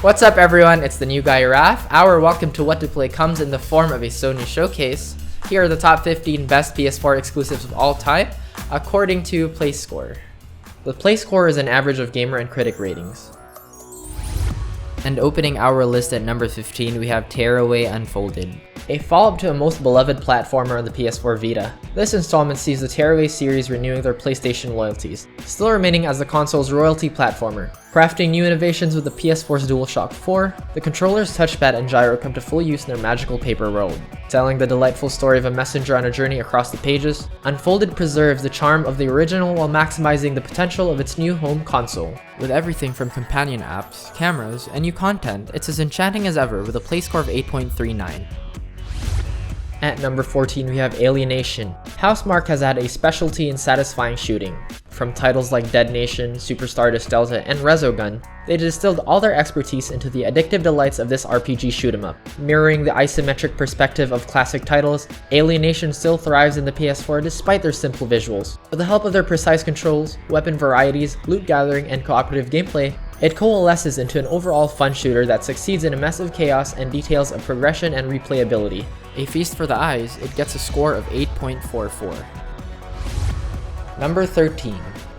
What's up everyone, it's the new guy Raph. Our welcome to What to Play comes in the form of a Sony showcase. Here are the top 15 best PS4 exclusives of all time, according to PlayScore. The PlayScore is an average of gamer and critic ratings. And opening our list at number 15, we have Tearaway Unfolded, a follow-up to a most beloved platformer on the PS4 Vita. This installment sees the Tearaway series renewing their PlayStation loyalties, still remaining as the console's royalty platformer. Crafting new innovations with the PS4's DualShock 4, the controller's touchpad and gyro come to full use in their magical paper world. Telling the delightful story of a messenger on a journey across the pages, Unfolded preserves the charm of the original while maximizing the potential of its new home console. With everything from companion apps, cameras, and new content, it's as enchanting as ever with a PlayScore of 8.39. At number 14, we have Alienation. Housemarque has had a specialty in satisfying shooting. From titles like Dead Nation, Superstardust Delta, and Resogun, they distilled all their expertise into the addictive delights of this RPG shoot-em-up. Mirroring the isometric perspective of classic titles, Alienation still thrives in the PS4 despite their simple visuals. With the help of their precise controls, weapon varieties, loot gathering, and cooperative gameplay, it coalesces into an overall fun shooter that succeeds in a mess of chaos and details of progression and replayability. A feast for the eyes, it gets a score of 8.44. Number 13,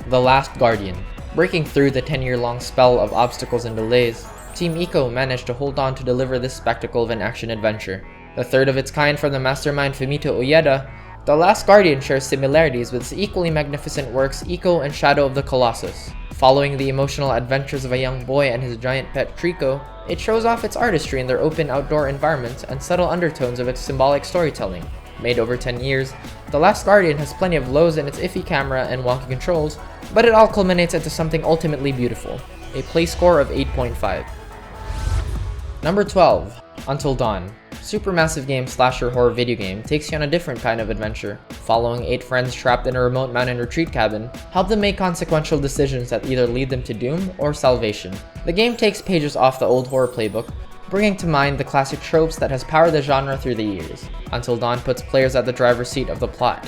The Last Guardian. Breaking through the 10-year-long spell of obstacles and delays, Team Ico managed to hold on to deliver this spectacle of an action-adventure. The third of its kind from the mastermind Fumito Ueda, The Last Guardian shares similarities with its equally magnificent works Ico and Shadow of the Colossus. Following the emotional adventures of a young boy and his giant pet Trico, it shows off its artistry in their open outdoor environments and subtle undertones of its symbolic storytelling. Made over 10 years, The Last Guardian has plenty of lows in its iffy camera and wonky controls, but it all culminates into something ultimately beautiful, a play score of 8.5. Number 12, Until Dawn. Supermassive game slasher horror video game takes you on a different kind of adventure. Following 8 friends trapped in a remote mountain retreat cabin, help them make consequential decisions that either lead them to doom or salvation. The game takes pages off the old horror playbook, bringing to mind the classic tropes that has powered the genre through the years. Until Dawn puts players at the driver's seat of the plot.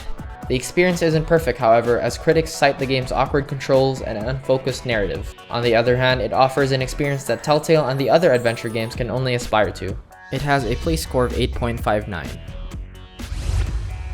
The experience isn't perfect, however, as critics cite the game's awkward controls and unfocused narrative. On the other hand, it offers an experience that Telltale and the other adventure games can only aspire to. It has a play score of 8.59.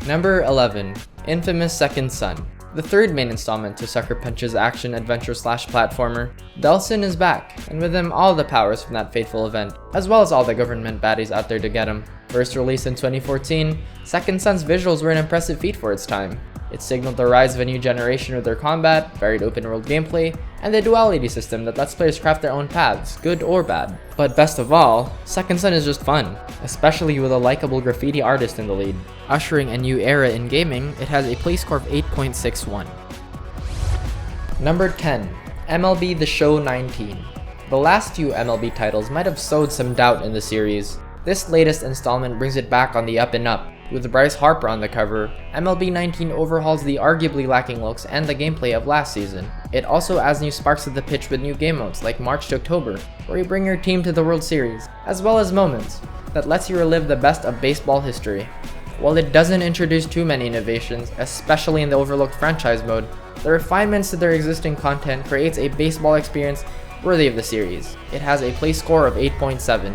Number 11, Infamous Second Son. The third main installment to Sucker Punch's action-adventure/platformer, Delsin is back, and with him all the powers from that fateful event, as well as all the government baddies out there to get him. First released in 2014, Second Son's visuals were an impressive feat for its time. It signaled the rise of a new generation with their combat, varied open-world gameplay, and the duality system that lets players craft their own paths, good or bad. But best of all, Second Son is just fun, especially with a likable graffiti artist in the lead. Ushering a new era in gaming, it has a play score of 8.61. Number 10, MLB The Show 19. The last few MLB titles might have sowed some doubt in the series. This latest installment brings it back on the up and up. With Bryce Harper on the cover, MLB 19 overhauls the arguably lacking looks and the gameplay of last season. It also adds new sparks to the pitch with new game modes like March to October, where you bring your team to the World Series, as well as moments that lets you relive the best of baseball history. While it doesn't introduce too many innovations, especially in the overlooked franchise mode, the refinements to their existing content creates a baseball experience worthy of the series. It has a play score of 8.7.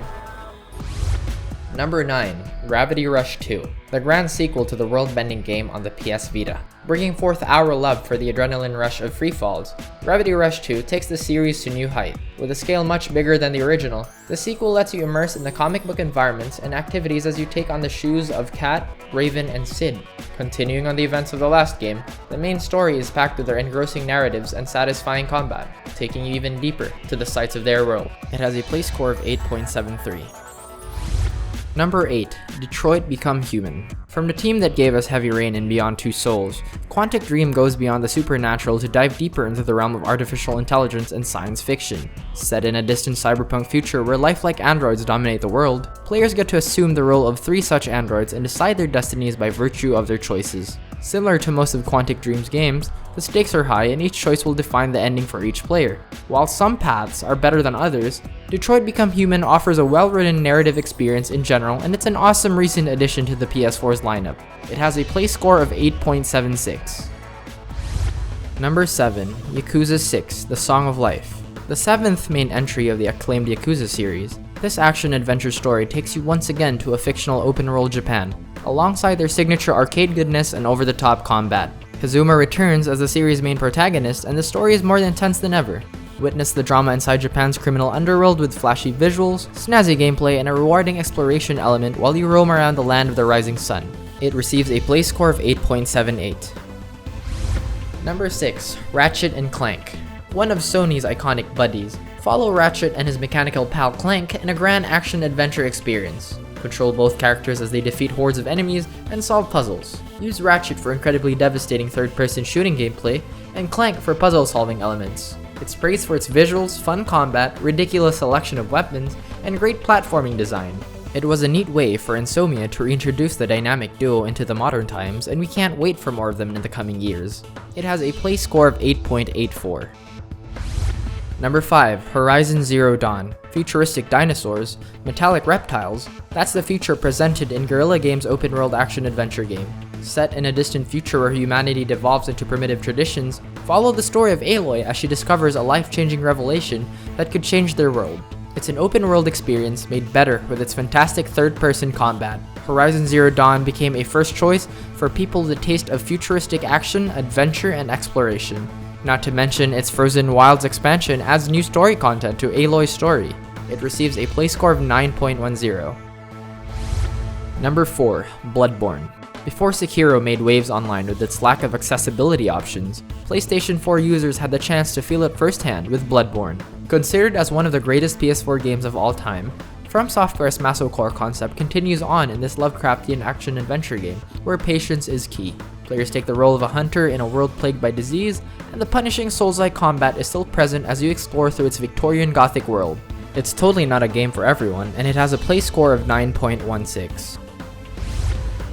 Number 9, Gravity Rush 2, the grand sequel to the world-bending game on the PS Vita. Bringing forth our love for the adrenaline rush of free falls, Gravity Rush 2 takes the series to new height. With a scale much bigger than the original, the sequel lets you immerse in the comic book environments and activities as you take on the shoes of Cat, Raven, and Sid. Continuing on the events of the last game, the main story is packed with their engrossing narratives and satisfying combat, taking you even deeper to the sights of their world. It has a play score of 8.73. Number 8, Detroit Become Human. From the team that gave us Heavy Rain and Beyond Two Souls, Quantic Dream goes beyond the supernatural to dive deeper into the realm of artificial intelligence and science fiction. Set in a distant cyberpunk future where lifelike androids dominate the world, players get to assume the role of 3 such androids and decide their destinies by virtue of their choices. Similar to most of Quantic Dream's games, the stakes are high and each choice will define the ending for each player. While some paths are better than others, Detroit Become Human offers a well-written narrative experience in general, and it's an awesome recent addition to the PS4's lineup. It has a play score of 8.76. Number 7, Yakuza 6, The Song of Life. The 7th main entry of the acclaimed Yakuza series, this action-adventure story takes you once again to a fictional open-world Japan, alongside their signature arcade goodness and over-the-top combat. Kazuma returns as the series' main protagonist, and the story is more intense than ever. Witness the drama inside Japan's criminal underworld with flashy visuals, snazzy gameplay, and a rewarding exploration element while you roam around the land of the rising sun. It receives a play score of 8.78. Number 6. Ratchet and Clank. One of Sony's iconic buddies, follow Ratchet and his mechanical pal Clank in a grand action-adventure experience. Control both characters as they defeat hordes of enemies and solve puzzles. Use Ratchet for incredibly devastating third-person shooting gameplay, and Clank for puzzle-solving elements. It's praised for its visuals, fun combat, ridiculous selection of weapons, and great platforming design. It was a neat way for Insomnia to reintroduce the dynamic duo into the modern times, and we can't wait for more of them in the coming years. It has a play score of 8.84. Number 5. Horizon Zero Dawn. Futuristic dinosaurs, metallic reptiles, that's the future presented in Guerrilla Games' open-world action-adventure game. Set in a distant future where humanity devolves into primitive traditions, follow the story of Aloy as she discovers a life-changing revelation that could change their world. It's an open-world experience made better with its fantastic third-person combat. Horizon Zero Dawn became a first choice for people with a taste of futuristic action, adventure, and exploration. Not to mention, its Frozen Wilds expansion adds new story content to Aloy's story. It receives a play score of 9.10. Number 4. Bloodborne. Before Sekiro made waves online with its lack of accessibility options, PlayStation 4 users had the chance to feel it firsthand with Bloodborne. Considered as one of the greatest PS4 games of all time, From Software's Maso core concept continues on in this Lovecraftian action-adventure game, where patience is key. Players take the role of a hunter in a world plagued by disease, and the punishing Souls-like combat is still present as you explore through its Victorian Gothic world. It's totally not a game for everyone, and it has a play score of 9.16.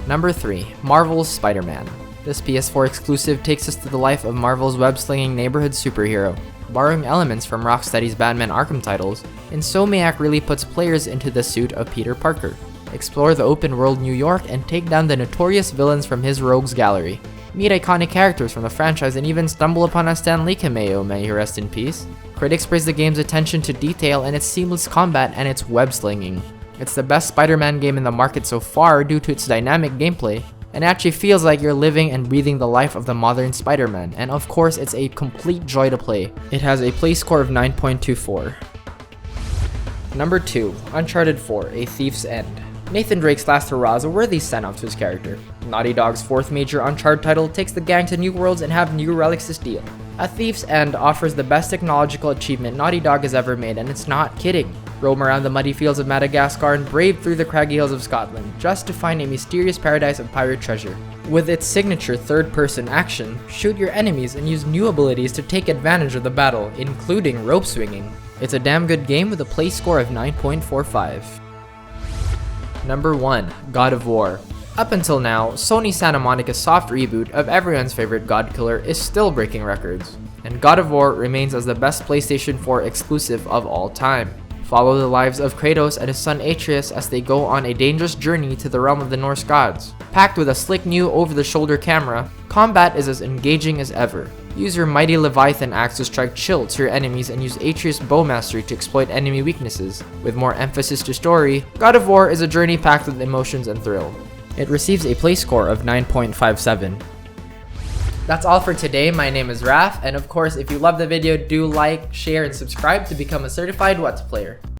Number 3. Marvel's Spider-Man. This PS4 exclusive takes us to the life of Marvel's web-slinging neighborhood superhero. Borrowing elements from Rocksteady's Batman Arkham titles, Insomniac really puts players into the suit of Peter Parker. Explore the open-world New York and take down the notorious villains from his rogues gallery. Meet iconic characters from the franchise and even stumble upon a Stan Lee cameo, may he rest in peace. Critics praise the game's attention to detail and its seamless combat and its web-slinging. It's the best Spider-Man game in the market so far due to its dynamic gameplay, and actually feels like you're living and breathing the life of the modern Spider-Man, and of course it's a complete joy to play. It has a play score of 9.24. Number 2. Uncharted 4, A Thief's End. Nathan Drake's last hurrah is a worthy send-off to his character. Naughty Dog's 4th major Uncharted title takes the gang to new worlds and have new relics to steal. A Thief's End offers the best technological achievement Naughty Dog has ever made, and it's not kidding. Roam around the muddy fields of Madagascar and brave through the craggy hills of Scotland, just to find a mysterious paradise of pirate treasure. With its signature third-person action, shoot your enemies and use new abilities to take advantage of the battle, including rope swinging. It's a damn good game with a play score of 9.45. Number 1. God of War. Up until now, Sony Santa Monica's soft reboot of everyone's favorite God Killer is still breaking records, and God of War remains as the best PlayStation 4 exclusive of all time. Follow the lives of Kratos and his son Atreus as they go on a dangerous journey to the realm of the Norse gods. Packed with a slick new over-the-shoulder camera, combat is as engaging as ever. Use your mighty Leviathan axe to strike chill to your enemies and use Atreus' bow mastery to exploit enemy weaknesses. With more emphasis to story, God of War is a journey packed with emotions and thrill. It receives a play score of 9.57. That's all for today. My name is Raf, and of course, if you love the video, do like, share, and subscribe to become a certified What's player.